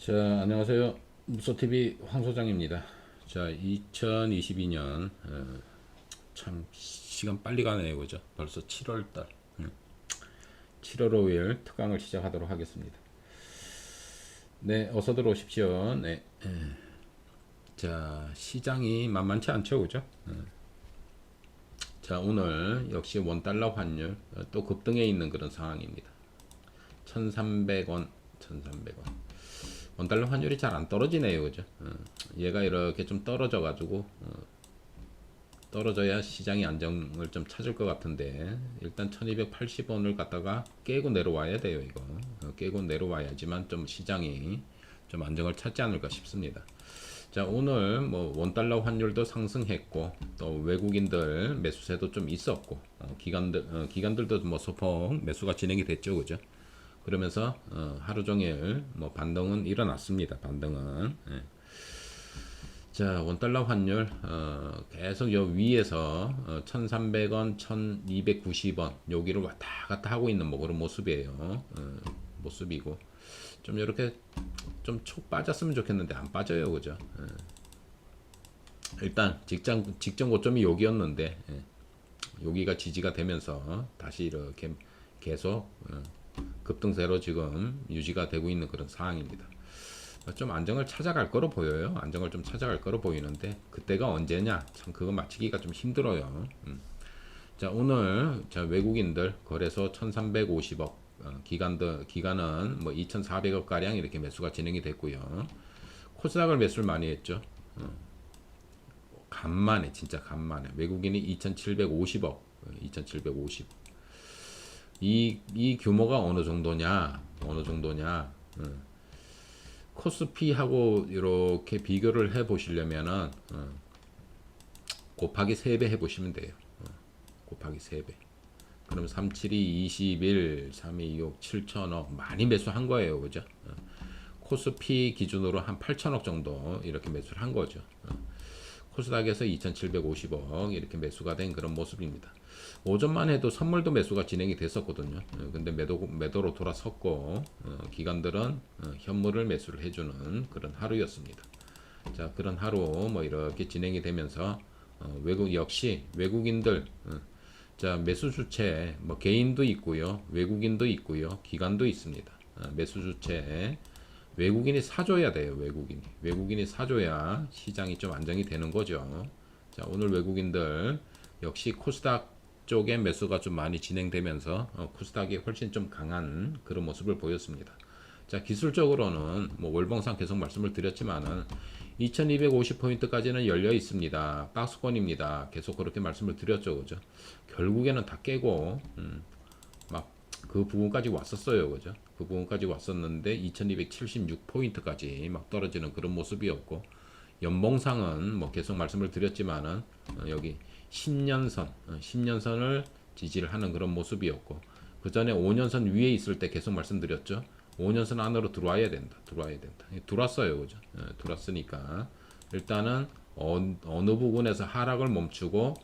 자, 안녕하세요. 무소TV 황 소장입니다. 자, 2022년 참 시간 빨리 가네요, 그죠? 벌써 7월 달. 7월 5일 특강을 시작하도록 하겠습니다. 네, 어서 들어오십시오. 네. 자, 시장이 만만치 않죠, 그죠? 자, 오늘 역시 원달러 환율 또 급등해 있는 그런 상황입니다. 1,300원, 1,300원. 원달러 환율이 잘 안 떨어지네요, 그죠? 얘가 이렇게 좀 떨어져가지고 떨어져야 시장이 안정을 좀 찾을 것 같은데 일단 1280원을 갖다가 깨고 내려와야 돼요, 이거. 깨고 내려와야지만 좀 시장이 좀 안정을 찾지 않을까 싶습니다. 자, 오늘 뭐 원달러 환율도 상승했고 또 외국인들 매수세도 좀 있었고 기관들도 뭐 소폭 매수가 진행이 됐죠, 그죠? 그러면서 하루 종일 뭐 반등은 일어났습니다. 반등은. 예. 자, 원달러 환율 계속 요 위에서 1,300원, 1,290원 여기를 왔다 갔다 하고 있는 뭐 그런 모습이에요. 모습이고 좀 이렇게 좀 촉 빠졌으면 좋겠는데 안 빠져요, 그죠? 일단 직전 고점이 여기였는데 여기가 지지가 되면서 다시 이렇게 계속 급등세로 지금 유지가 되고 있는 그런 상황입니다. 좀 안정을 찾아갈 거로 보여요. 안정을 좀 찾아갈 거로 보이는데 그때가 언제냐? 참 그거 맞히기가 좀 힘들어요. 자, 오늘 자 외국인들 거래소 1,350억, 기간은 뭐 2,400억 가량 이렇게 매수가 진행이 됐고요. 코스닥을 매수를 많이 했죠. 간만에 진짜 간만에 외국인이 2,750억, 2,750. 이 규모가 어느 정도냐? 어느 정도냐? 코스피하고 이렇게 비교를 해 보시려면은 곱하기 3배 해 보시면 돼요. 곱하기 3배. 그럼 372 21 3226 7천억 많이 매수한 거예요. 그죠? 코스피 기준으로 한 8천억 정도 이렇게 매수를 한 거죠. 코스닥에서 2,750억 이렇게 매수가 된 그런 모습입니다. 오전만 해도 선물도 매수가 진행이 됐었거든요. 근데 매도로 돌아섰고 기관들은 현물을 매수를 해주는 그런 하루였습니다. 자, 그런 하루 뭐 이렇게 진행이 되면서 외국 역시 외국인들 자, 매수 주체 뭐 개인도 있고요, 외국인도 있고요, 기관도 있습니다. 매수 주체 외국인이 사줘야 돼요. 외국인이 사줘야 시장이 좀 안정이 되는 거죠. 자, 오늘 외국인들 역시 코스닥 쪽에 매수가 좀 많이 진행되면서 코스닥이 훨씬 좀 강한 그런 모습을 보였습니다. 자, 기술적으로는 뭐 월봉상 계속 말씀을 드렸지만은 2250포인트까지는 열려 있습니다. 박스권입니다. 계속 그렇게 말씀을 드렸죠. 그죠? 결국에는 다 깨고 막 그 부분까지 왔었어요. 그죠? 그 부분까지 왔었는데 2276포인트까지 막 떨어지는 그런 모습이었고 연봉상은 뭐 계속 말씀을 드렸지만은 여기 10년선, 10년선을 지지를 하는 그런 모습이었고 그 전에 5년선 위에 있을 때 계속 말씀드렸죠. 5년선 안으로 들어와야 된다. 들어와야 된다. 들어왔어요. 그죠? 들어왔으니까 일단은 어느 부분에서 하락을 멈추고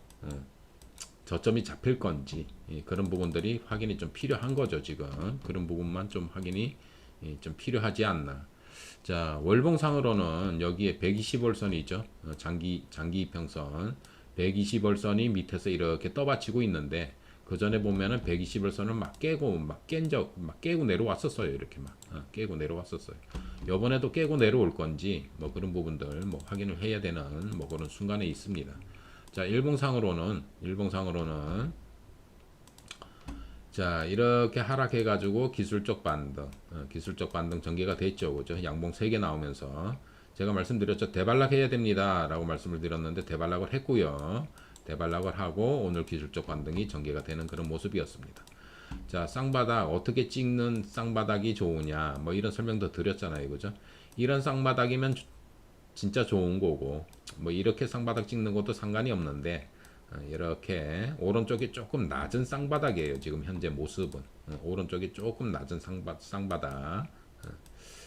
저점이 잡힐 건지 그런 부분들이 확인이 좀 필요한 거죠. 지금 그런 부분만 좀 확인이 좀 필요하지 않나. 자, 월봉상으로는 여기에 120월선이죠. 장기 이평선 120월선이 밑에서 이렇게 떠받치고 있는데 그 전에 보면은 120월선을 막 깨고 막 깨고 내려왔었어요. 이렇게 막 깨고 내려왔었어요. 이번에도 깨고 내려올 건지 뭐 그런 부분들 뭐 확인을 해야 되는 뭐 그런 순간에 있습니다. 자, 일봉상으로는 자, 이렇게 하락해 가지고 기술적 반등 전개가 됐죠. 그죠? 양봉 3개 나오면서 제가 말씀드렸죠. 대반락해야 됩니다라고 말씀을 드렸는데 대반락을 했고요. 대반락을 하고 오늘 기술적 반등이 전개가 되는 그런 모습이었습니다. 자, 쌍바닥 어떻게 찍는 쌍바닥이 좋으냐 뭐 이런 설명도 드렸잖아요. 그죠? 이런 쌍바닥이면 진짜 좋은 거고 뭐 이렇게 쌍바닥 찍는 것도 상관이 없는데 이렇게 오른쪽이 조금 낮은 쌍바닥이에요. 지금 현재 모습은 오른쪽이 조금 낮은 쌍바닥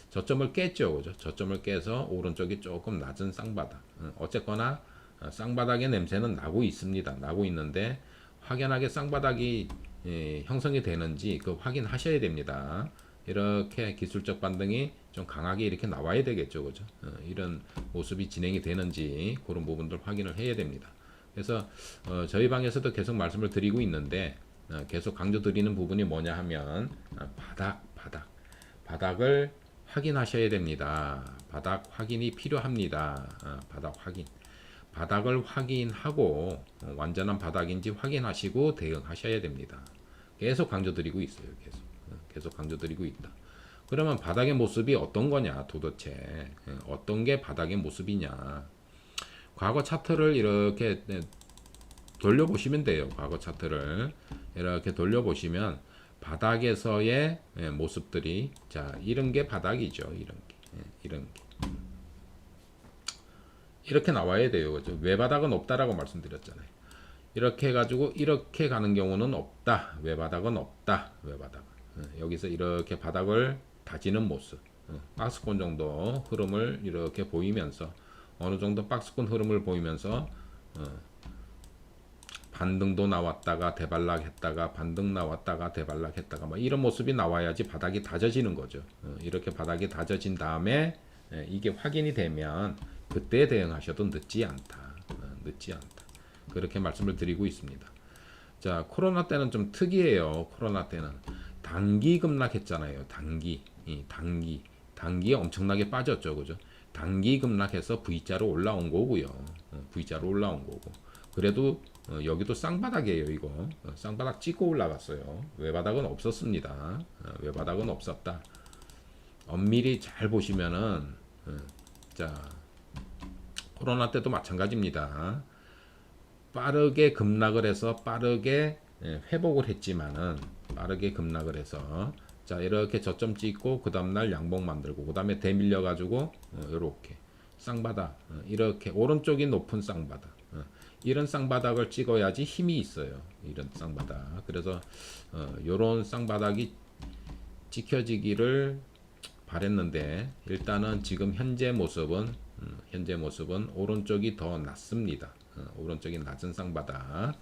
저점을 깼죠. 그죠? 저점을 깨서 오른쪽이 조금 낮은 쌍바닥 어쨌거나 쌍바닥의 냄새는 나고 있습니다. 나고 있는데 확연하게 쌍바닥이 형성이 되는지 그 확인하셔야 됩니다. 이렇게 기술적 반등이 좀 강하게 이렇게 나와야 되겠죠, 그죠? 이런 모습이 진행이 되는지 그런 부분들 확인을 해야 됩니다. 그래서 저희 방에서도 계속 말씀을 드리고 있는데 계속 강조드리는 부분이 뭐냐 하면 바닥을 확인하셔야 됩니다. 바닥 확인이 필요합니다. 바닥 확인. 바닥을 확인하고 완전한 바닥인지 확인하시고 대응하셔야 됩니다. 계속 강조드리고 있어요. 계속 강조드리고 있다. 그러면 바닥의 모습이 어떤 거냐 도대체 어떤 게 바닥의 모습이냐. 과거 차트를 이렇게 돌려보시면 돼요. 과거 차트를 이렇게 돌려보시면 바닥에서의 모습들이 자 이런 게 바닥이죠. 이런 게 이렇게 나와야 돼요. 그죠? 외바닥은 없다라고 말씀드렸잖아요. 이렇게 해가지고 이렇게 가는 경우는 없다. 외바닥은 없다. 외바닥. 여기서 이렇게 바닥을 다지는 모습. 박스권 정도 흐름을 이렇게 보이면서 어느 정도 박스권 흐름을 보이면서 반등도 나왔다가 대발락했다가 반등 나왔다가 대발락했다가 뭐 이런 모습이 나와야지 바닥이 다져지는 거죠. 이렇게 바닥이 다져진 다음에 이게 확인이 되면 그때 대응하셔도 늦지 않다. 늦지 않다. 그렇게 말씀을 드리고 있습니다. 자, 코로나 때는 좀 특이해요. 코로나 때는 단기 급락했잖아요. 단기 엄청나게 빠졌죠. 그죠? 단기 급락해서 V자로 올라온 거고요. V자로 올라온 거고. 그래도 여기도 쌍바닥이에요. 이거 쌍바닥 찍고 올라갔어요. 외바닥은 없었습니다. 외바닥은 없었다. 엄밀히 잘 보시면은 자 코로나 때도 마찬가지입니다. 빠르게 급락을 해서 빠르게 회복을 했지만은 빠르게 급락을 해서 자 이렇게 저점 찍고 그 다음날 양봉 만들고 그 다음에 대밀려 가지고 이렇게 쌍바닥 이렇게 오른쪽이 높은 쌍바닥 이런 쌍바닥을 찍어야지 힘이 있어요. 이런 쌍바닥. 그래서 요런 쌍바닥이 찍혀지기를 바랬는데 일단은 지금 현재 모습은 오른쪽이 더 낮습니다. 오른쪽이 낮은 쌍바닥.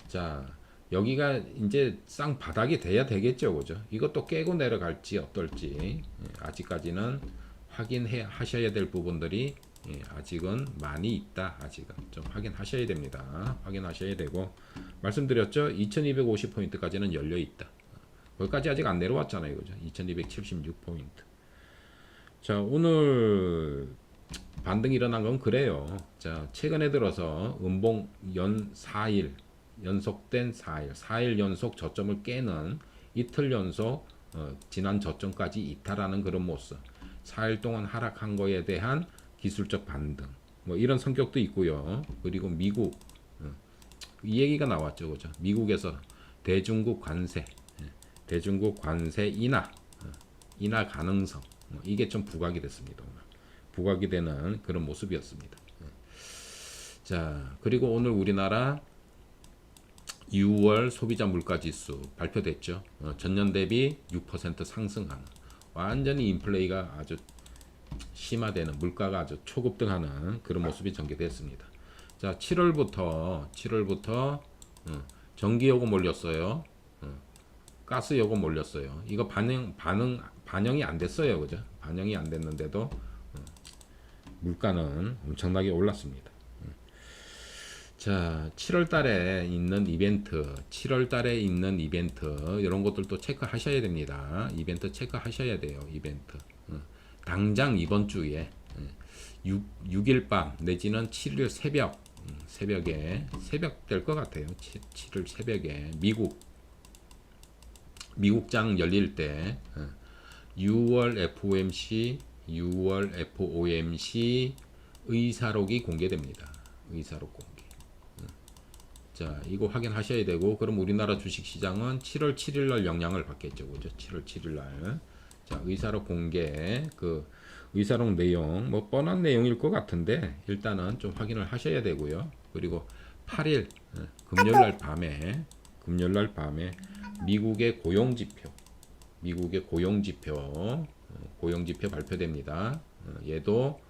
자 여기가 이제 쌍바닥이 돼야 되겠죠, 그죠? 이것도 깨고 내려갈지 어떨지 아직까지는 확인해 하셔야 될 부분들이 아직은 많이 있다. 아직은 좀 확인하셔야 됩니다. 확인하셔야 되고 말씀드렸죠. 2250포인트까지는 열려 있다. 거기까지 아직 안 내려왔잖아요, 그죠? 2276포인트. 자 오늘 반등이 일어난 건 그래요. 자 최근에 들어서 음봉 연 4일 연속된 4일 연속 저점을 깨는 이틀 연속 지난 저점까지 이탈하는 그런 모습. 4일 동안 하락한 거에 대한 기술적 반등. 뭐 이런 성격도 있고요. 그리고 미국 이 얘기가 나왔죠, 그죠? 미국에서 대중국 관세 인하 가능성 이게 좀 부각이 됐습니다. 오늘. 부각이 되는 그런 모습이었습니다. 자 그리고 오늘 우리나라 6월 소비자 물가지수 발표됐죠. 전년 대비 6% 상승하는 완전히 인플레이가 아주 심화되는 물가가 아주 초급등하는 그런 모습이 전개됐습니다. 자 7월부터 전기요금 올렸어요. 가스요금 올렸어요. 이거 반영이 안 됐어요, 그죠? 반영이 안 됐는데도 물가는 엄청나게 올랐습니다. 자, 7월 달에 있는 이벤트 이런 것들도 체크하셔야 됩니다. 이벤트 체크하셔야 돼요. 이벤트. 당장 이번 주에 6일 밤 내지는 7일 새벽에 새벽 될 것 같아요. 7일 새벽에 미국장 열릴 때 6월 FOMC 의사록이 공개됩니다. 의사록 공개. 자, 이거 확인하셔야 되고 그럼 우리나라 주식시장은 7월 7일 날 영향을 받겠죠. 그죠? 7월 7일 날. 자, 의사록 공개 그 의사록 내용 뭐 뻔한 내용일 것 같은데 일단은 좀 확인을 하셔야 되고요. 그리고 8일 금요일 날 밤에 미국의 고용지표 발표됩니다. 얘도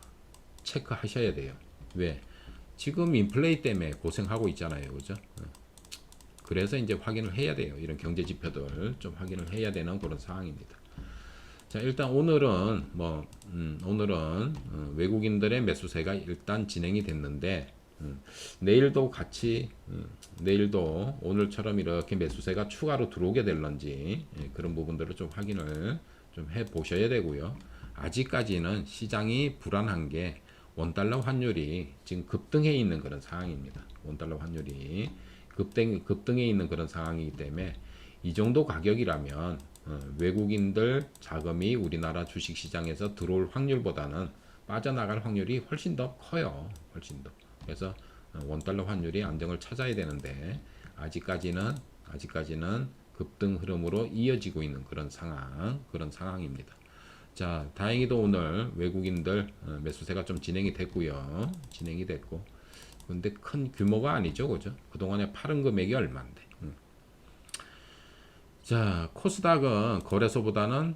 체크하셔야 돼요. 왜? 지금 인플레이 때문에 고생하고 있잖아요. 그죠? 그래서 이제 확인을 해야 돼요. 이런 경제 지표들 좀 확인을 해야 되는 그런 상황입니다. 자, 일단 오늘은 오늘은 외국인들의 매수세가 일단 진행이 됐는데 내일도 같이 내일도 오늘처럼 이렇게 매수세가 추가로 들어오게 될런지 그런 부분들을 좀 확인을 좀 해 보셔야 되고요. 아직까지는 시장이 불안한 게 원달러 환율이 지금 급등해 있는 그런 상황입니다. 원달러 환율이 급등해 있는 그런 상황이기 때문에 이 정도 가격이라면 외국인들 자금이 우리나라 주식시장에서 들어올 확률보다는 빠져나갈 확률이 훨씬 더 커요. 훨씬 더. 그래서 원달러 환율이 안정을 찾아야 되는데 아직까지는 급등 흐름으로 이어지고 있는 그런 상황입니다. 자, 다행히도 오늘 외국인들 매수세가 좀 진행이 됐고요. 진행이 됐고. 근데 큰 규모가 아니죠. 그죠? 그동안에 팔은 금액이 얼마인데. 자, 코스닥은 거래소보다는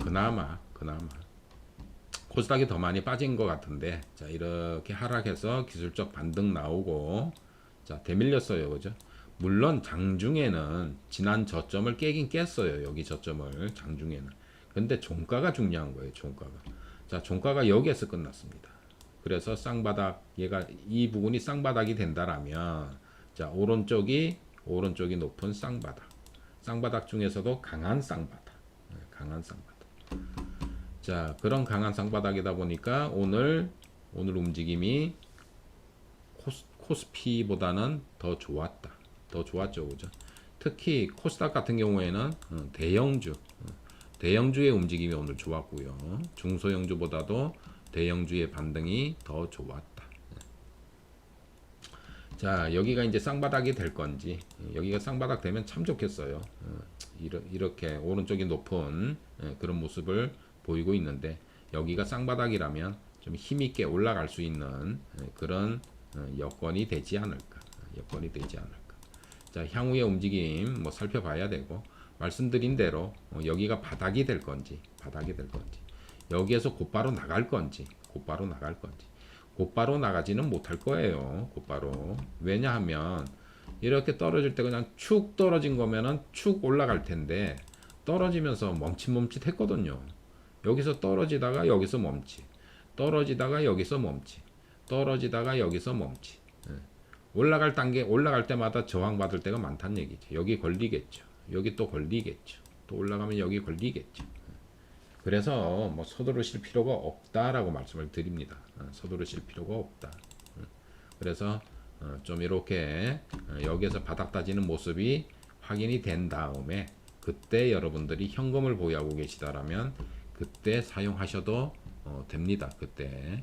그나마 코스닥이 더 많이 빠진 것 같은데, 자, 이렇게 하락해서 기술적 반등 나오고, 자, 대밀렸어요. 그죠? 물론 장중에는 지난 저점을 깨긴 깼어요. 여기 저점을 장중에는. 근데 종가가 중요한 거예요. 종가가. 자, 종가가 여기에서 끝났습니다. 그래서 쌍바닥, 얘가 이 부분이 쌍바닥이 된다라면, 자, 오른쪽이 높은 쌍바닥. 쌍바닥 중에서도 강한 쌍바닥. 강한 쌍바닥. 자, 그런 강한 쌍바닥이다 보니까 오늘 움직임이 코스피보다는 더 좋았다. 더 좋았죠. 그죠? 특히 코스닥 같은 경우에는 대형주의 움직임이 오늘 좋았고요. 중소형주보다도 대형주의 반등이 더 좋았다. 자, 여기가 이제 쌍바닥이 될 건지, 여기가 쌍바닥 되면 참 좋겠어요. 이렇게 오른쪽이 높은 그런 모습을 보이고 있는데, 여기가 쌍바닥이라면 좀 힘있게 올라갈 수 있는 그런 여건이 되지 않을까. 자, 향후의 움직임 살펴봐야 되고, 말씀드린 대로 여기가 바닥이 될 건지, 여기에서 곧바로 나갈 건지, 곧바로 나가지는 못할 거예요. 곧바로. 왜냐하면 이렇게 떨어질 때 그냥 축 떨어진 거면은 축 올라갈 텐데 떨어지면서 멈칫 했거든요. 여기서 떨어지다가 여기서 멈칫. 올라갈 때마다 저항받을 때가 많다는 얘기죠. 여기 걸리겠죠. 여기 또 걸리겠죠. 또 올라가면 여기 걸리겠죠. 그래서 서두르실 필요가 없다라고 말씀을 드립니다. 서두르실 필요가 없다. 그래서 좀 이렇게 여기에서 바닥 다지는 모습이 확인이 된 다음에 그때 여러분들이 현금을 보유하고 계시다라면 그때 사용하셔도 됩니다. 그때.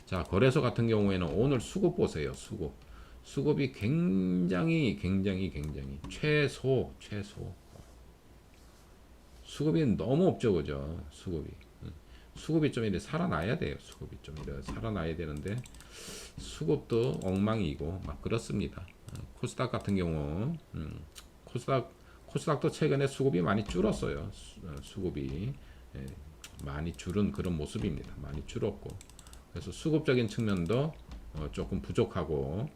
자, 거래소 같은 경우에는 오늘 수급 보세요. 수급이 굉장히 최소 수급이 너무 없죠. 그죠? 수급이 좀 이렇게 살아나야 돼요. 수급이 좀 이렇게 살아나야 되는데 수급도 엉망이고 막 그렇습니다. 코스닥 같은 경우 코스닥도 최근에 수급이 많이 줄었어요. 수급이 많이 줄은 그런 모습입니다. 많이 줄었고 그래서 수급적인 측면도 조금 부족하고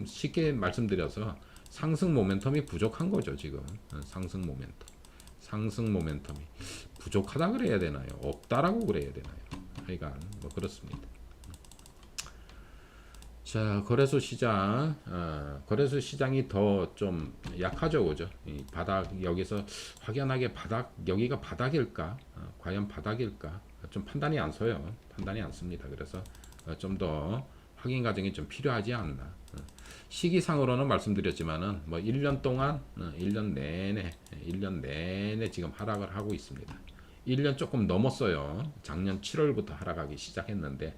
쉽게 말씀드려서 상승 모멘텀이 부족한 거죠. 지금 상승 모멘텀이 부족하다 그래야 되나요? 없다라고 그래야 되나요? 하여간 그렇습니다. 자, 거래소 시장이 더 좀 약하죠. 그죠? 이 바닥, 여기서 확연하게 여기가 바닥일까? 과연 바닥일까? 좀 판단이 안 씁니다. 그래서 좀 더 확인 과정이 좀 필요하지 않나. 시기상으로는 말씀드렸지만은 1년 동안 1년 내내 지금 하락을 하고 있습니다. 1년 조금 넘었어요. 작년 7월부터 하락하기 시작했는데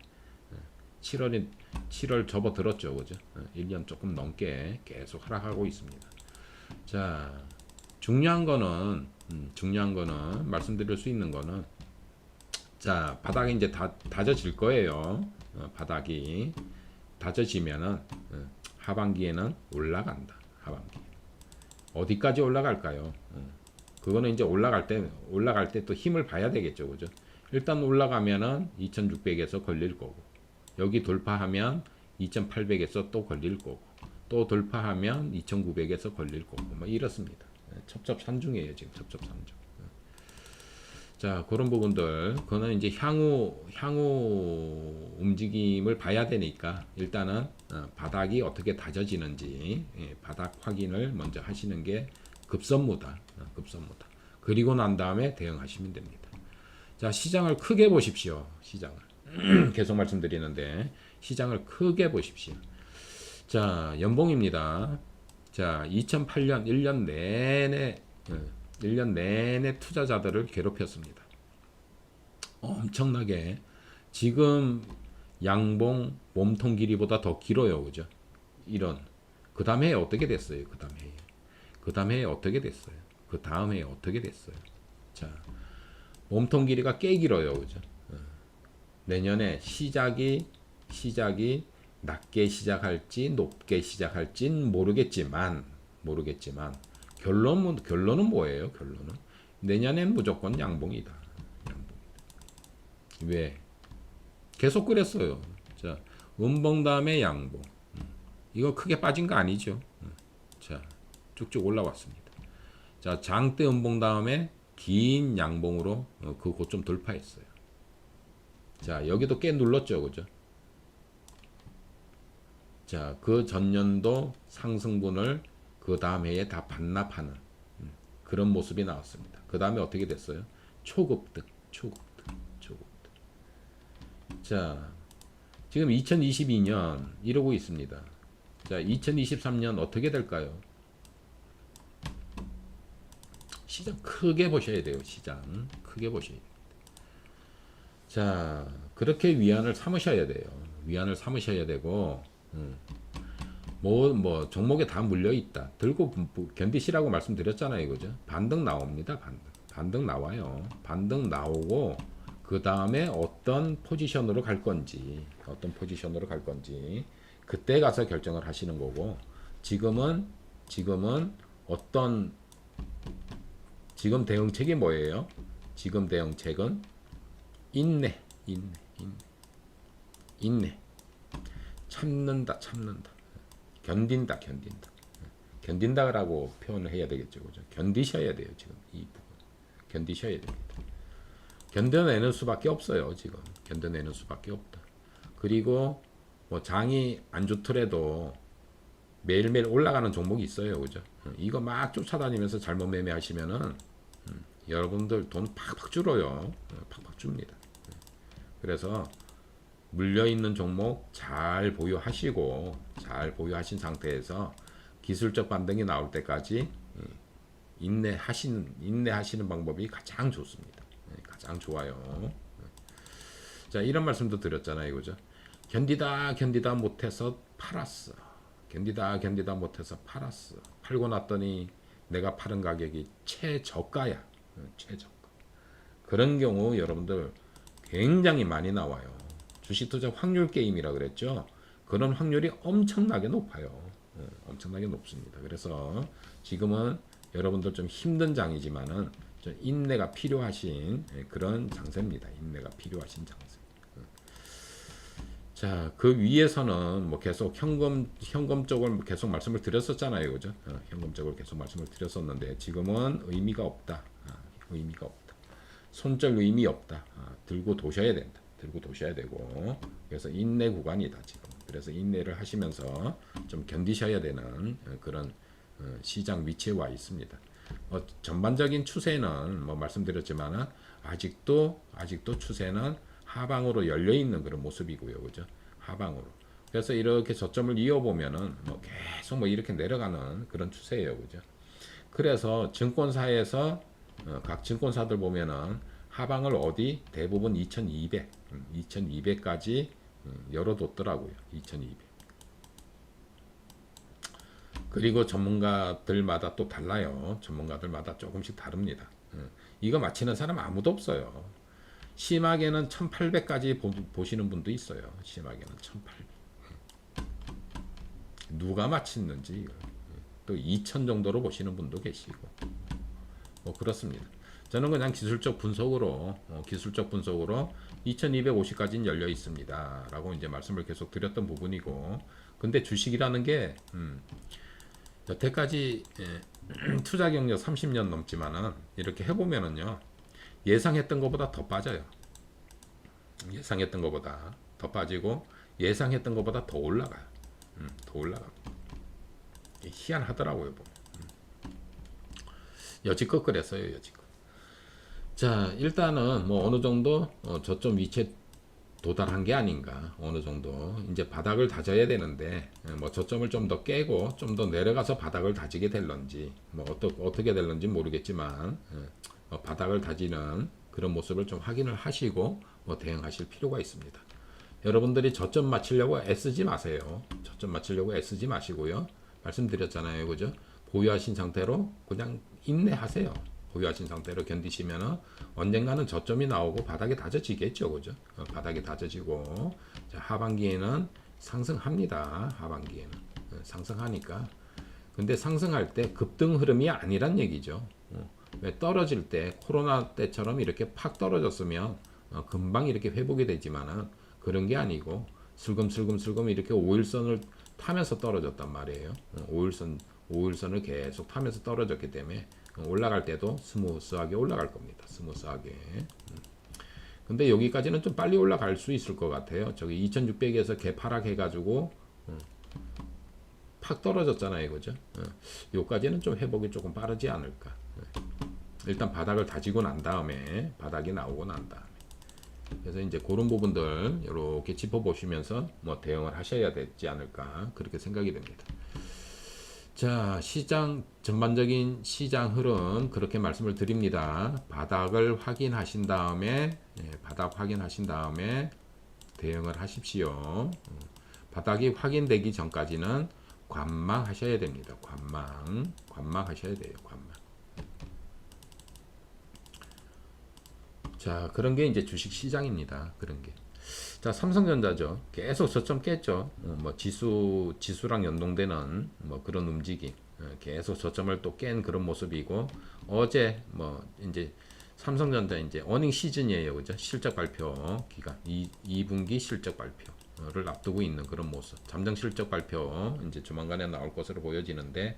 7월 접어들었죠. 그죠? 1년 조금 넘게 계속 하락하고 있습니다. 자, 중요한 거는 말씀드릴 수 있는 거는 자, 바닥이 이제 다져질 거예요. 바닥이 다져지면은 하반기에는 올라간다. 어디까지 올라갈까요? 그거는 이제 올라갈 때 또 힘을 봐야 되겠죠. 그죠? 일단 올라가면은 2600에서 걸릴 거고 여기 돌파하면 2800에서 또 걸릴 거고 또 돌파하면 2900에서 걸릴 거고 이렇습니다. 첩첩산중이에요. 지금 첩첩산중. 자, 그런 부분들, 그거는 이제 향후 움직임을 봐야 되니까, 일단은, 바닥이 어떻게 다져지는지, 예, 바닥 확인을 먼저 하시는 게 급선무다. 급선무다. 그리고 난 다음에 대응하시면 됩니다. 자, 시장을 크게 보십시오. 시장을. 계속 말씀드리는데, 시장을 크게 보십시오. 자, 연봉입니다. 자, 2008년 1년 내내 투자자들을 괴롭혔습니다. 엄청나게. 지금 양봉 몸통 길이보다 더 길어요. 그죠? 이런. 그 다음 해에 어떻게 됐어요? 그 다음 해에. 그 다음 해에 어떻게 됐어요? 그 다음 해에 어떻게 됐어요? 자, 몸통 길이가 꽤 길어요. 그죠? 내년에 시작이 낮게 시작할지 높게 시작할진 모르겠지만 결론은 뭐예요? 결론은 내년엔 무조건 양봉이다. 왜? 계속 그랬어요. 자, 음봉 다음에 양봉. 이거 크게 빠진 거 아니죠? 자, 쭉쭉 올라왔습니다. 자, 장대 음봉 다음에 긴 양봉으로 그 고점 돌파했어요. 자, 여기도 꽤 눌렀죠, 그죠? 자, 그 전년도 상승분을 그 다음 해에 다 반납하는 그런 모습이 나왔습니다. 그 다음에 어떻게 됐어요? 초급등. 자, 지금 2022년 이러고 있습니다. 자, 2023년 어떻게 될까요? 시장 크게 보셔야 돼요. 시장 크게 보셔야 돼요. 자, 그렇게 위안을 삼으셔야 돼요. 위안을 삼으셔야 되고, 종목에 다 물려 있다. 들고 견디시라고 말씀드렸잖아요, 그죠? 반등 나옵니다. 반등 나와요. 반등 나오고 그 다음에 어떤 포지션으로 갈 건지, 그때 가서 결정을 하시는 거고, 지금 대응책이 뭐예요? 지금 대응책은 인내. 참는다. 견딘다라고 표현을 해야 되겠죠. 그죠? 견디셔야 돼요. 지금 이 부분. 견디셔야 됩니다. 견뎌내는 수밖에 없어요. 지금. 견뎌내는 수밖에 없다. 그리고 뭐 장이 안 좋더라도 매일매일 올라가는 종목이 있어요. 그죠? 이거 막 쫓아다니면서 잘못 매매하시면은 여러분들 돈 팍팍 줄어요. 팍팍 줍니다. 그래서 물려있는 종목 잘 보유하신 상태에서 기술적 반등이 나올 때까지 인내하시는 방법이 가장 좋습니다. 가장 좋아요. 자, 이런 말씀도 드렸잖아요. 그죠? 견디다 못해서 팔았어. 팔고 났더니 내가 파는 가격이 최저가야. 최저가. 그런 경우 여러분들 굉장히 많이 나와요. 주식 투자 확률 게임이라 그랬죠. 그런 확률이 엄청나게 높아요. 엄청나게 높습니다. 그래서 지금은 여러분들 좀 힘든 장이지만은 좀 인내가 필요하신 그런 장세입니다. 인내가 필요하신 장세. 자, 그 위에서는 뭐 계속 현금 쪽을 계속 말씀을 드렸었잖아요. 그죠? 현금 쪽을 계속 말씀을 드렸었는데 지금은 의미가 없다. 의미가 없다. 손절 의미 없다. 들고 도셔야 된다. 들고 도셔야 되고, 그래서 인내 구간이다 지금. 그래서 인내를 하시면서 좀 견디셔야 되는 그런 시장 위치에 와 있습니다. 전반적인 추세는 뭐 말씀드렸지만 아직도 추세는 하방으로 열려 있는 그런 모습이고요, 그죠? 하방으로. 그래서 이렇게 저점을 이어보면은 뭐 계속 뭐 이렇게 내려가는 그런 추세예요, 그죠? 그래서 증권사에서 각 증권사들 보면은 하방을 어디 대부분 2200까지 열어뒀더라고요. 2200. 그리고 전문가들마다 또 달라요. 전문가들마다 조금씩 다릅니다. 이거 맞히는 사람 아무도 없어요. 심하게는 1800까지 보시는 분도 있어요. 심하게는 1800. 누가 맞히는지 또 2000 정도로 보시는 분도 계시고 뭐 그렇습니다. 저는 그냥 기술적 분석으로 2250까지는 열려 있습니다. 라고 이제 말씀을 계속 드렸던 부분이고, 근데 주식이라는 게 여태까지 투자 경력 30년 넘지만은 이렇게 해보면은요, 예상했던 것보다 더 빠져요. 예상했던 것보다 더 빠지고 예상했던 것보다 더 올라가요. 더 올라가. 희한하더라고요. 뭐. 여지껏 그랬어요. 여지껏. 자, 일단은 뭐 어느 정도 저점 위치에 도달한 게 아닌가. 어느 정도 이제 바닥을 다져야 되는데 뭐 저점을 좀 더 깨고 좀 더 내려가서 바닥을 다지게 될런지 뭐 어떻게 될런지 모르겠지만 바닥을 다지는 그런 모습을 좀 확인을 하시고 뭐 대응하실 필요가 있습니다. 여러분들이 저점 맞추려고 애쓰지 마세요. 저점 맞추려고 애쓰지 마시고요. 말씀드렸잖아요. 그죠? 보유하신 상태로 그냥 인내하세요. 보유하신 상태로 견디시면은 언젠가는 저점이 나오고 바닥이 다져지겠죠. 그죠? 바닥이 다져지고 자, 하반기에는 상승합니다. 하반기에는 상승하니까. 근데 상승할 때 급등 흐름이 아니란 얘기죠. 왜 떨어질 때 코로나 때처럼 이렇게 팍 떨어졌으면 금방 이렇게 회복이 되지만은 그런 게 아니고 슬금슬금 이렇게 5일선을 타면서 떨어졌단 말이에요. 5일선을 계속 타면서 떨어졌기 때문에 올라갈 때도 스무스하게 올라갈 겁니다. 스무스하게. 근데 여기까지는 좀 빨리 올라갈 수 있을 것 같아요. 저기 2600에서 개파락 해가지고 팍 떨어졌잖아요. 그죠? 요까지는 좀 회복이 조금 빠르지 않을까. 일단 바닥을 다지고 난 다음에 바닥이 나오고 난 다음에 그래서 이제 그런 부분들 이렇게 짚어보시면서 뭐 대응을 하셔야 되지 않을까 그렇게 생각이 됩니다. 자, 시장 전반적인 시장 흐름 그렇게 말씀을 드립니다. 바닥을 확인하신 다음에 바닥 확인하신 다음에 대응을 하십시오. 바닥이 확인되기 전까지는 관망하셔야 됩니다. 관망하셔야 돼요. 관망. 자, 그런 게 이제 주식 시장입니다. 그런 게. 자, 삼성전자죠. 계속 저점 깼죠. 뭐 지수랑 연동되는 뭐 그런 움직임. 계속 저점을 또 깬 그런 모습이고 어제 뭐 이제 삼성전자 이제 어닝 시즌이에요. 그죠? 실적 발표 기간 2분기 실적 발표를 앞두고 있는 그런 모습. 잠정 실적 발표 이제 조만간에 나올 것으로 보여지는데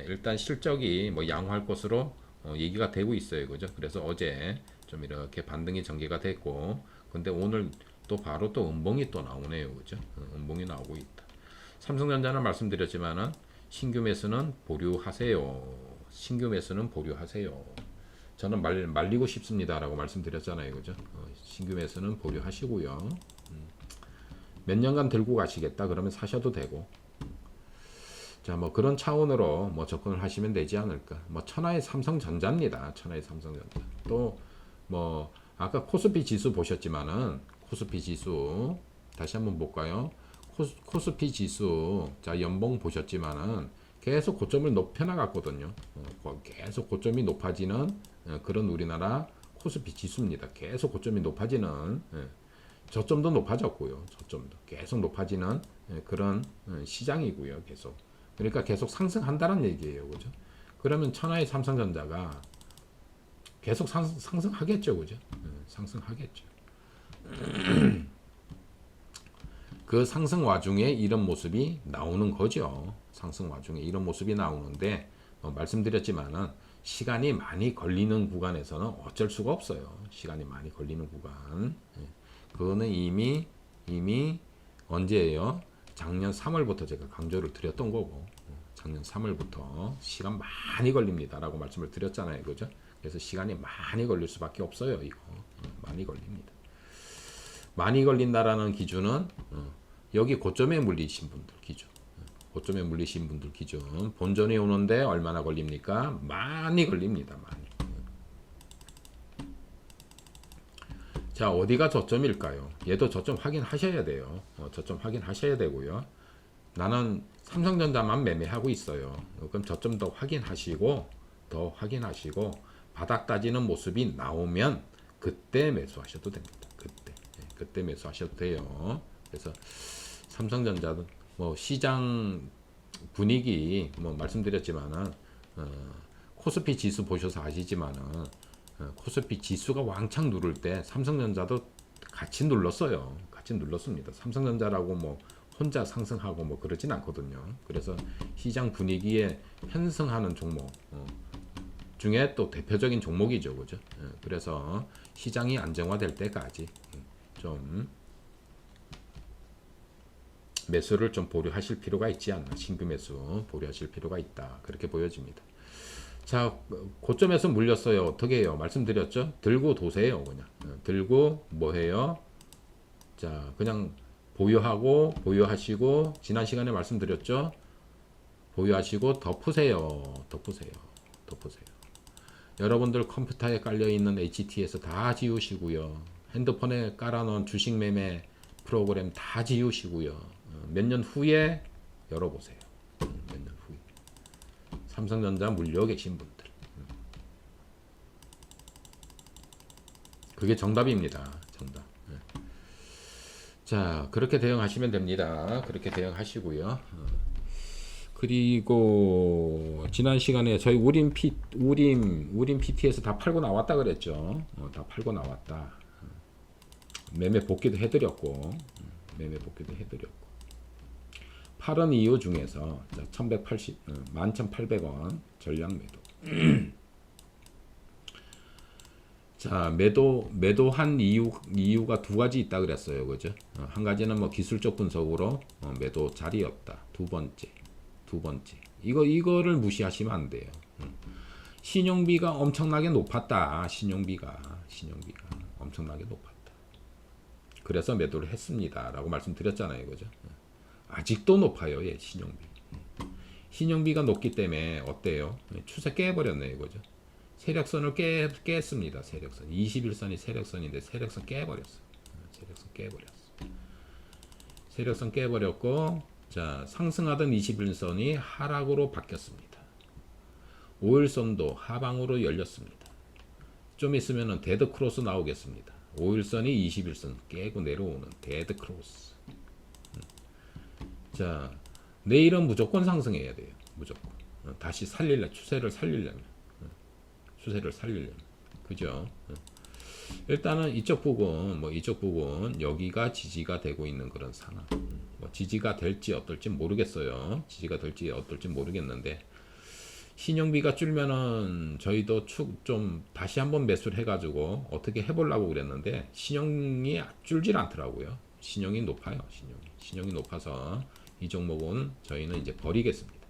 일단 실적이 뭐 양호할 것으로 얘기가 되고 있어요. 그죠? 그래서 어제 좀 이렇게 반등이 전개가 됐고 근데 오늘 또 바로 또 음봉이 또 나오네요. 그죠? 음봉이 나오고 있다. 삼성전자는 말씀드렸지만은 신규 매수는 보류하세요. 신규 매수는 보류하세요. 저는 말리고 싶습니다라고 말씀드렸잖아요. 그죠? 신규 매수는 보류하시고요. 몇 년간 들고 가시겠다 그러면 사셔도 되고. 자, 뭐 그런 차원으로 뭐 접근을 하시면 되지 않을까. 뭐 천하의 삼성전자입니다. 천하의 삼성전자. 또 뭐 아까 코스피 지수 보셨지만은 코스피 지수 다시 한번 볼까요? 코스피 지수 자 연봉 보셨지만은 계속 고점을 높여 나갔거든요. 계속 고점이 높아지는 그런 우리나라 코스피 지수입니다. 계속 고점이 높아지는 저점도 높아졌고요. 저점도 계속 높아지는 그런 시장이고요. 계속 그러니까 계속 상승한다는 얘기예요. 그죠? 그러면 천하의 삼성전자가 계속 상승하겠죠. 그죠? 상승하겠죠. 그 상승 와중에 이런 모습이 나오는 거죠. 상승 와중에 이런 모습이 나오는데 말씀드렸지만은 시간이 많이 걸리는 구간에서는 어쩔 수가 없어요. 시간이 많이 걸리는 구간. 그거는 이미 언제예요? 작년 3월부터 제가 강조를 드렸던 거고 작년 3월부터 시간 많이 걸립니다라고 말씀을 드렸잖아요. 그죠? 그래서 시간이 많이 걸릴 수밖에 없어요. 이거 많이 걸립니다. 많이 걸린다라는 기준은 여기 고점에 물리신 분들 기준. 고점에 물리신 분들 기준. 본전에 오는데 얼마나 걸립니까? 많이 걸립니다. 많이. 자, 어디가 저점일까요? 얘도 저점 확인하셔야 돼요. 저점 확인하셔야 되고요. 나는 삼성전자만 매매하고 있어요. 그럼 저점 더 확인하시고 바닥 따지는 모습이 나오면 그때 매수하셔도 됩니다. 그때 매수하셔도 돼요. 그래서 삼성전자도 뭐 시장 분위기 뭐 말씀드렸지만은 코스피 지수 보셔서 아시지만은 코스피 지수가 왕창 누를 때 삼성전자도 같이 눌렀어요. 같이 눌렀습니다. 삼성전자라고 뭐 혼자 상승하고 뭐 그러진 않거든요. 그래서 시장 분위기에 편승하는 중에 또 대표적인 종목이죠, 그죠? 그래서 시장이 안정화될 때까지 좀 매수를 좀 보류하실 필요가 있지 않나. 신규 매수 보류하실 필요가 있다. 그렇게 보여집니다. 자, 고점에서 물렸어요. 어떻게 해요? 말씀드렸죠? 들고 도세요. 그냥 들고 뭐 해요? 자, 그냥 보유하시고 지난 시간에 말씀드렸죠? 보유하시고 덮으세요. 여러분들 컴퓨터에 깔려있는 HTS 다 지우시고요. 핸드폰에 깔아놓은 주식 매매 프로그램 다 지우시고요. 몇 년 후에 열어보세요. 몇 년 후에. 삼성전자 물려 계신 분들. 그게 정답입니다. 정답. 자, 그렇게 대응하시면 됩니다. 그렇게 대응하시고요. 그리고 지난 시간에 저희 우림 PT에서 다 팔고 나왔다 그랬죠. 다 팔고 나왔다. 매매 복귀도 해드렸고, 팔은 이유 중에서 11,800원 전량 매도. 자, 매도한 이유가 두 가지 있다 그랬어요. 그죠? 한 가지는 뭐 기술적 분석으로 매도 자리였다. 두 번째. 이거를 무시하시면 안 돼요. 신용비가 엄청나게 높았다. 신용비가 엄청나게 높았다. 그래서 매도를 했습니다. 라고 말씀드렸잖아요. 그죠? 아직도 높아요. 예, 신용비가 높기 때문에 어때요? 추세 깨버렸네요. 그죠? 세력선을 깼습니다. 세력선. 21선이 세력선인데 세력선 깨버렸어. 세력선 깨버렸고, 자, 상승하던 21선이 하락으로 바뀌었습니다. 5일선도 하방으로 열렸습니다. 좀 있으면은 데드 크로스 나오겠습니다. 5일선이 21선 깨고 내려오는 데드 크로스. 자, 내일은 무조건 상승해야 돼요. 무조건. 다시 추세를 살리려면. 그죠? 일단은 이쪽 부분 여기가 지지가 되고 있는 그런 상황. 뭐 지지가 될지 어떨지 모르겠어요. 모르겠는데 신용비가 줄면은 저희도 좀 다시 한번 매수를 해가지고 어떻게 해보려고 그랬는데 신용이 줄질 않더라고요. 신용이 높아요. 신용이 높아서 이 종목은 저희는 이제 버리겠습니다.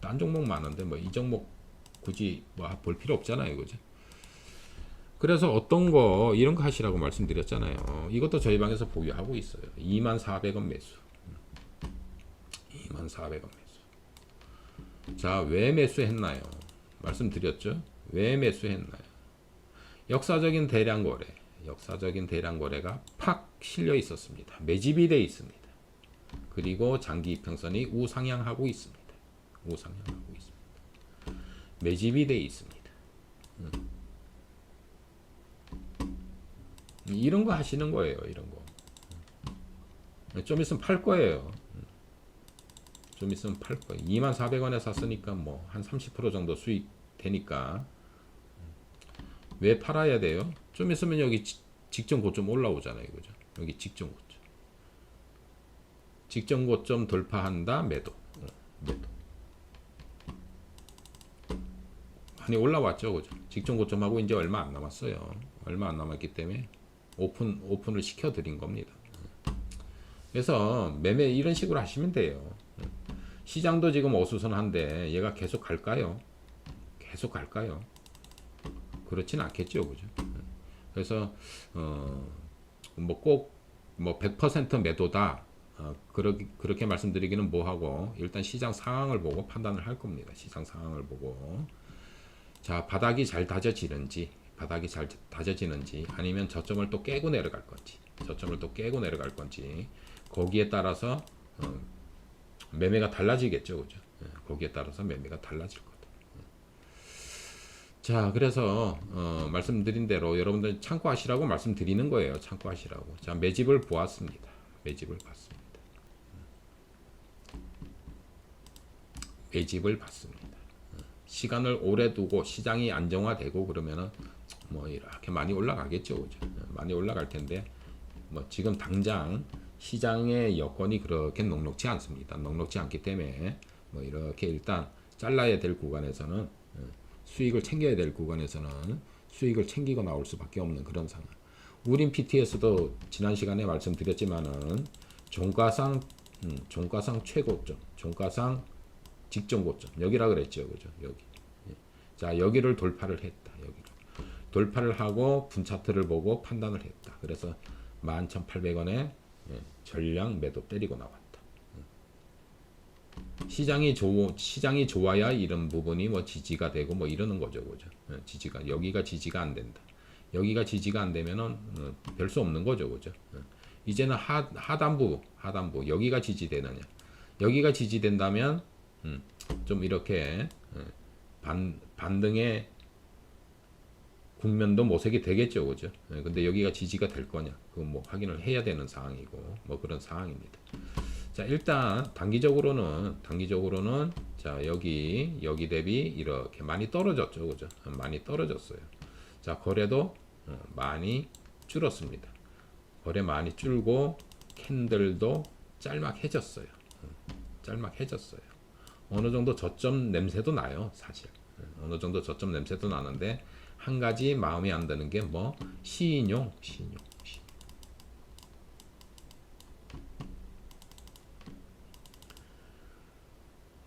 딴 종목 많은데 뭐 이 종목 굳이 뭐 볼 필요 없잖아요. 그죠? 그래서 어떤 거 이런 거 하시라고 말씀드렸잖아요. 이것도 저희 방에서 보유하고 있어요. 24,000원 매수. 자, 왜 매수했나요? 말씀드렸죠? 왜 매수했나요? 역사적인 대량 거래가 팍 실려 있었습니다. 매집이 돼 있습니다. 그리고 장기 이평선이 우상향하고 있습니다. 매집이 돼 있습니다. 이런 거 하시는 거예요. 이런 거. 좀 있으면 팔 거예요. 24,000원에 샀으니까 뭐 한 30% 정도 수익 되니까 왜 팔아야 돼요? 좀 있으면 여기 직전 고점 올라오잖아요. 그죠? 여기 직전 고점 돌파한다. 매도. 많이 올라왔죠. 그죠? 직전 고점하고 이제 얼마 안 남았어요. 얼마 안 남았기 때문에 오픈을 시켜 드린 겁니다. 그래서 매매 이런 식으로 하시면 돼요. 시장도 지금 어수선한데 얘가 계속 갈까요? 그렇진 않겠죠. 그죠? 그래서 뭐 꼭 뭐 100% 매도다. 그렇게 말씀드리기는 뭐하고 일단 시장 상황을 보고 판단을 할 겁니다. 시장 상황을 보고 자, 바닥이 잘 다져지는지 아니면 저점을 또 깨고 내려갈 건지 거기에 따라서 매매가 달라지겠죠. 그죠? 거기에 따라서 매매가 달라질 거다. 자, 그래서 말씀드린 대로 여러분들 참고하시라고 말씀드리는 거예요. 참고하시라고. 자, 매집을 보았습니다. 매집을 봤습니다. 시간을 오래 두고 시장이 안정화되고 그러면은 뭐 이렇게 많이 올라가겠죠. 그죠? 많이 올라갈 텐데 뭐 지금 당장 시장의 여건이 그렇게 녹록지 않습니다. 녹록지 않기 때문에 뭐 이렇게 일단 잘라야 될 구간에서는 수익을 챙겨야 될 구간에서는 수익을 챙기고 나올 수밖에 없는 그런 상황. 우린 PT에서도 지난 시간에 말씀드렸지만은 종가상 최고점, 종가상 직전 고점 여기라 그랬죠, 그죠? 여기. 자, 여기를 돌파를 했다. 여기를 돌파를 하고 분차트를 보고 판단을 했다. 그래서 11,800원에 전량 매도 때리고 나왔다. 시장이 좋아야 이런 부분이 뭐 지지가 되고 뭐 이러는 거죠, 그죠? 지지가 여기가 지지가 안 된다. 여기가 지지가 안 되면은 별 수 없는 거죠, 그죠? 이제는 하단부 여기가 지지되느냐? 여기가 지지된다면 좀 이렇게 반등의 국면도 모색이 되겠죠, 그죠? 근데 여기가 지지가 될 거냐? 그건 뭐 확인을 해야 되는 상황이고 뭐 그런 상황입니다. 자, 일단 단기적으로는 자, 여기 대비 이렇게 많이 떨어졌죠, 그죠? 많이 떨어졌어요. 자, 거래도 많이 줄었습니다. 거래 많이 줄고 캔들도 짤막해졌어요. 짤막해졌어요. 어느 정도 저점 냄새도 나요, 사실. 어느 정도 저점 냄새도 나는데 한 가지 마음에 안 드는 게 뭐 신용.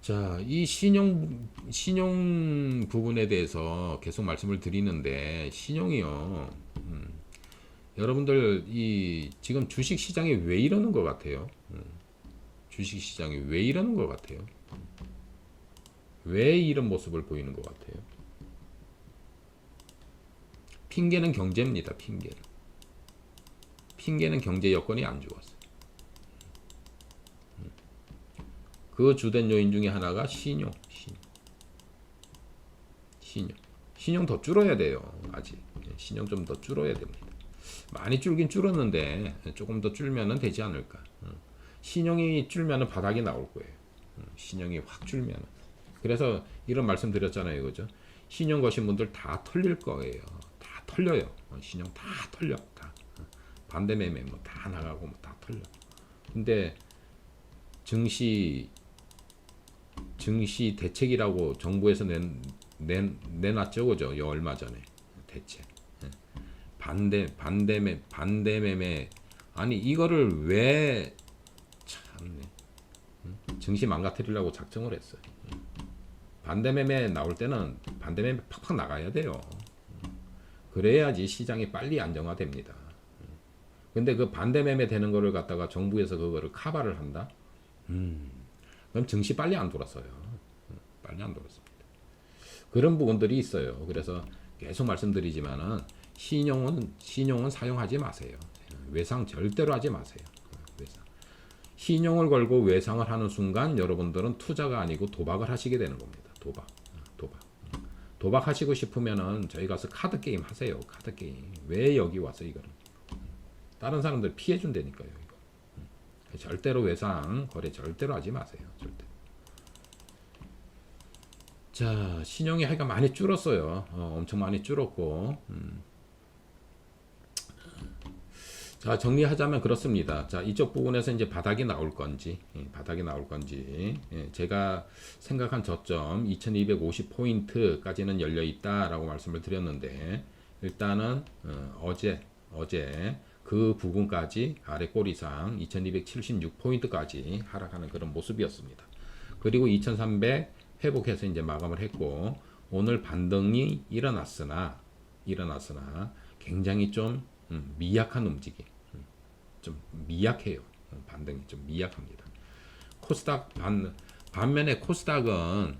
자, 이 신용 부분에 대해서 계속 말씀을 드리는데 신용이요. 여러분들 이 지금 주식 시장이 왜 이러는 것 같아요? 주식 시장이 왜 이러는 것 같아요? 왜 이런 모습을 보이는 것 같아요? 핑계는 경제입니다. 핑계는 경제 여건이 안 좋았어요. 그 주된 요인 중에 하나가 신용 더 줄어야 돼요. 아직 신용 좀 더 줄어야 됩니다. 많이 줄긴 줄었는데 조금 더 줄면은 되지 않을까. 신용이 줄면은 바닥이 나올 거예요. 신용이 확 줄면은. 그래서 이런 말씀 드렸잖아요, 그죠? 신용 거신 분들 다 털릴 거예요. 다 털려요. 신용 다 털려. 다 반대 매매 뭐 다 나가고 뭐 다 털려. 근데 증시 대책이라고 정부에서 내놨죠, 그죠? 얼마 전에 대책. 반대 매매. 아니 이거를 왜 참네. 증시 망가뜨리려고 작정을 했어요. 반대 매매 나올 때는 반대 매매 팍팍 나가야 돼요. 그래야지 시장이 빨리 안정화됩니다. 근데 그 반대 매매 되는 거를 갖다가 정부에서 그거를 카바를 한다? 그럼 증시 빨리 안 돌았어요. 빨리 안 돌았습니다. 그런 부분들이 있어요. 그래서 계속 말씀드리지만은 신용은 사용하지 마세요. 외상 절대로 하지 마세요. 외상. 신용을 걸고 외상을 하는 순간 여러분들은 투자가 아니고 도박을 하시게 되는 겁니다. 도박 하시고 싶으면은 저희 가서 카드 게임 하세요. 카드 게임. 왜 여기 와서 이거를? 다른 사람들 피해 준다니까요. 이거. 절대로 외상 거래 절대로 하지 마세요. 절대. 자, 신용이 하여간 많이 줄었어요. 엄청 많이 줄었고. 자, 정리하자면 그렇습니다. 자, 이쪽 부분에서 이제 바닥이 나올 건지, 제가 생각한 저점 2250포인트까지는 열려 있다라고 말씀을 드렸는데, 일단은, 어제 그 부분까지 아래 꼬리상 2276포인트까지 하락하는 그런 모습이었습니다. 그리고 2300 회복해서 이제 마감을 했고, 오늘 반등이 일어났으나 굉장히 좀 미약한 움직임, 좀 미약해요. 반등이 좀 미약합니다. 코스닥 반면에 코스닥은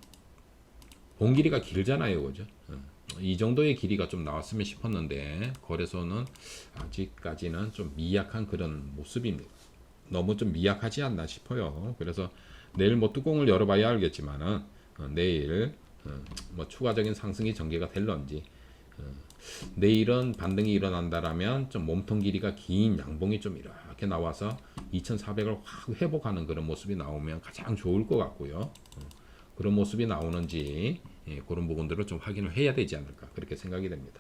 본 길이가 길잖아요, 그죠? 이 정도의 길이가 좀 나왔으면 싶었는데 거래소는 아직까지는 좀 미약한 그런 모습입니다. 너무 좀 미약하지 않나 싶어요. 그래서 내일 뭐 뚜껑을 열어봐야 알겠지만은 내일 뭐 추가적인 상승이 전개가 될런지. 내일은 반등이 일어난다라면 좀 몸통 길이가 긴 양봉이 좀 이렇게 나와서 2400을 확 회복하는 그런 모습이 나오면 가장 좋을 것 같고요. 그런 모습이 나오는지 그런 부분들을 좀 확인을 해야 되지 않을까 그렇게 생각이 됩니다.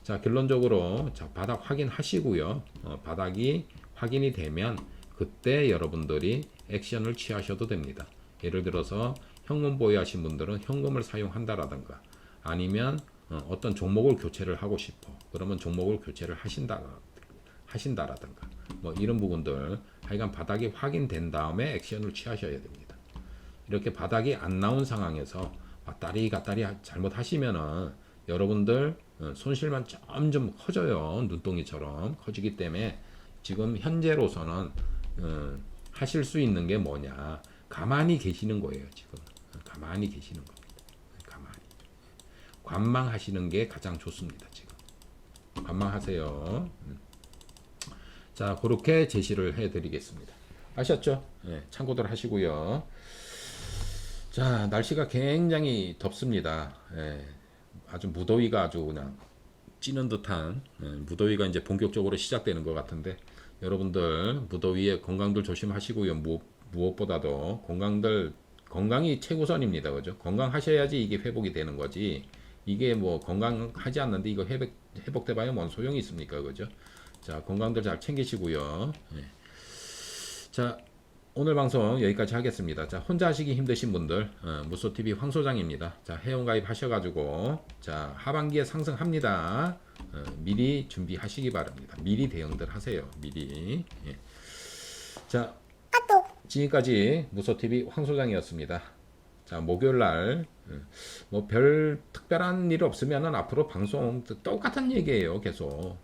자, 결론적으로 자, 바닥 확인하시고요. 바닥이 확인이 되면 그때 여러분들이 액션을 취하셔도 됩니다. 예를 들어서 현금 보유하신 분들은 현금을 사용한다라든가 아니면 어떤 종목을 교체를 하고 싶어. 그러면 종목을 교체를 하신다라든가 뭐 이런 부분들 하여간 바닥이 확인된 다음에 액션을 취하셔야 됩니다. 이렇게 바닥이 안 나온 상황에서 왔다리 갔다리 잘못하시면은 여러분들 손실만 점점 커져요. 눈덩이처럼 커지기 때문에 지금 현재로서는 하실 수 있는 게 뭐냐, 가만히 계시는 거예요. 지금 가만히 계시는 겁니다. 가만히 관망하시는 게 가장 좋습니다. 지금 관망하세요. 자, 그렇게 제시를 해드리겠습니다. 아셨죠? 네, 참고들 하시고요. 자, 날씨가 굉장히 덥습니다. 예, 아주 무더위가 아주 그냥 찌는 듯한 무더위가 이제 본격적으로 시작되는 것 같은데 여러분들 무더위에 건강들 조심하시고요. 무엇보다도 건강이 최우선입니다. 그죠? 건강하셔야지 이게 회복이 되는 거지. 이게 뭐 건강하지 않는데 이거 회복돼 봐야 뭔 소용이 있습니까? 그죠? 자, 건강들 잘 챙기시고요. 예. 자, 오늘 방송 여기까지 하겠습니다. 자, 혼자 하시기 힘드신 분들 무소TV 황소장입니다. 자, 회원가입 하셔가지고 자, 하반기에 상승합니다. 미리 준비하시기 바랍니다. 미리 대응들 하세요. 미리. 예. 자, 지금까지 무소TV 황소장이었습니다. 자, 목요일날 뭐 별 특별한 일 없으면은 앞으로 방송 똑같은 얘기예요. 계속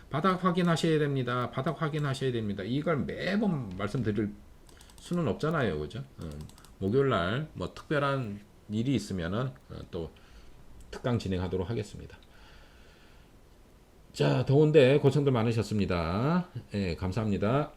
바닥 확인하셔야 됩니다. 바닥 확인하셔야 됩니다. 이걸 매번 말씀드릴 수는 없잖아요. 그죠? 목요일날 뭐 특별한 일이 있으면은 또 특강 진행하도록 하겠습니다. 자, 더운데 고생들 많으셨습니다. 예, 감사합니다.